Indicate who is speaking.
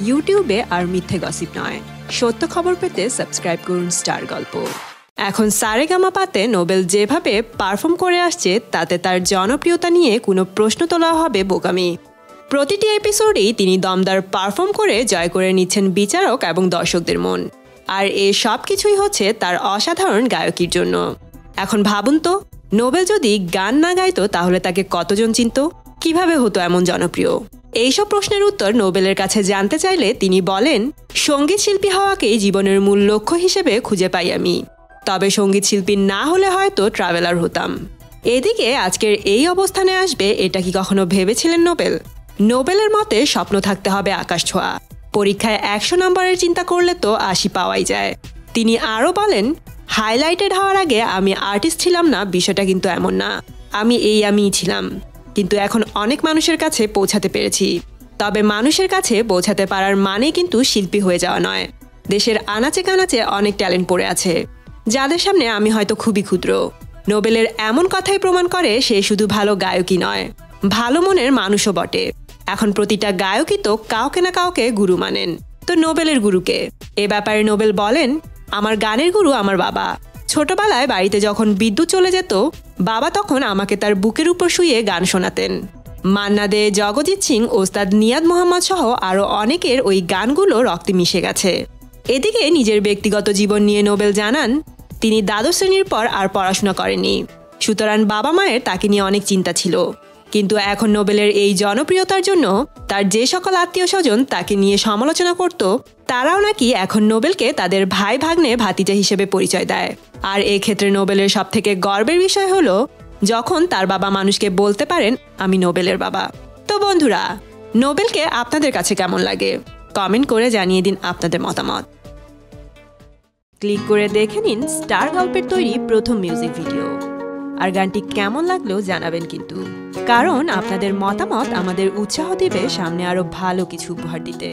Speaker 1: ইউটিউবে আর মিথ্যে গসিপ নয়। সত্য খবর পেতে সাবস্ক্রাইব করুন স্টার গল্প। এখন সারেগামাপাতে নোবেল যেভাবে পারফর্ম করে আসছে তাতে তার জনপ্রিয়তা নিয়ে কোনো প্রশ্ন তোলা হবে বোকামি। প্রতিটি এপিসোডেই তিনি দমদার পারফর্ম করে জয় করে নিচ্ছেন বিচারক এবং দর্শকদের মন। আর এই সব কিছুই হচ্ছে তার অসাধারণ গায়কির জন্য। এখন ভাবুন তো, নোবেল যদি গান না গাইতো তাহলে তাকে কতজন চিনত, কিভাবে হতো এমন জনপ্রিয়? এইসব প্রশ্নের উত্তর নোবেলের কাছে জানতে চাইলে তিনি বলেন, সঙ্গীত শিল্পী হওয়াকেই জীবনের মূল লক্ষ্য হিসেবে খুঁজে পাই আমি। তবে সঙ্গীত শিল্পী না হলে হয়তো ট্রাভেলার হতাম। এদিকে আজকের এই অবস্থানে আসবে এটা কি কখনো ভেবেছিলেন নোবেল? নোবেলের মতে স্বপ্ন থাকতে হবে আকাশ ছোঁয়া। পরীক্ষায় 100 নম্বরের চিন্তা করলে তো 80 পাওয়াই যায়। তিনি আরও বলেন, হাইলাইটেড হওয়ার আগে আমি আর্টিস্ট ছিলাম না, বিষয়টা কিন্তু এমন না। আমিই ছিলাম, কিন্তু এখন অনেক মানুষের কাছে পৌঁছাতে পেরেছি। তবে মানুষের কাছে পৌঁছাতে পারার মানে কিন্তু শিল্পী হয়ে যাওয়া নয়। দেশের আনাচে কানাচে অনেক ট্যালেন্ট পড়ে আছে, যাদের সামনে আমি হয়তো খুবই ক্ষুদ্র। নোবেলের এমন কথাই প্রমাণ করে সে শুধু ভালো গায়কই নয়, ভালো মনের মানুষও বটে। এখন প্রতিটা গায়কই তো কাউকে না কাউকে গুরু মানেন, তো নোবেলের গুরুকে? এ ব্যাপারে নোবেল বলেন, আমার গানের গুরু আমার বাবা। ছোটবেলায় বাড়িতে যখন বিদ্যুৎ চলে যেত, বাবা তখন আমাকে তার বুকের উপর শুয়ে গান শোনাতেন। মান্না দে, জগজিৎ সিং, ওস্তাদ নিয়াদ মোহাম্মদ সহ আরও অনেকের ওই গানগুলো রক্তে মিশে গেছে। এদিকে নিজের ব্যক্তিগত জীবন নিয়ে নোবেল জানান, তিনি দ্বাদশ শ্রেণীর পর আর পড়াশোনা করেননি, সুতরাং বাবা মায়ের তাকে নিয়ে অনেক চিন্তা ছিল। কিন্তু এখন নোবেলের এই জনপ্রিয়তার জন্য তার যে সকল আত্মীয় স্বজন তাকে নিয়ে সমালোচনা করত, তারাও নাকি এখন নোবেলকে তাদের ভাই ভাগ্নে ভাতিজা হিসেবে পরিচয় দেয়। আর এই ক্ষেত্রে নোবেলের সবথেকে গর্বের বিষয় হলো যখন তার বাবা মানুষকে বলতে পারেন, আমি নোবেলের বাবা। তো বন্ধুরা, নোবেলকে আপনাদের কাছে কেমন লাগে? কমেন্ট করে জানিয়ে দিন আপনাদের মতামত। ক্লিক করে দেখে নিন স্টার গল্পের তৈরি প্রথম মিউজিক ভিডিও। আর গানটি কেমন লাগলো জানাবেন কিন্তু, কারণ আপনাদের মতামত আমাদের উৎসাহ দিবে সামনে আরো ভালো কিছু উপহার দিতে।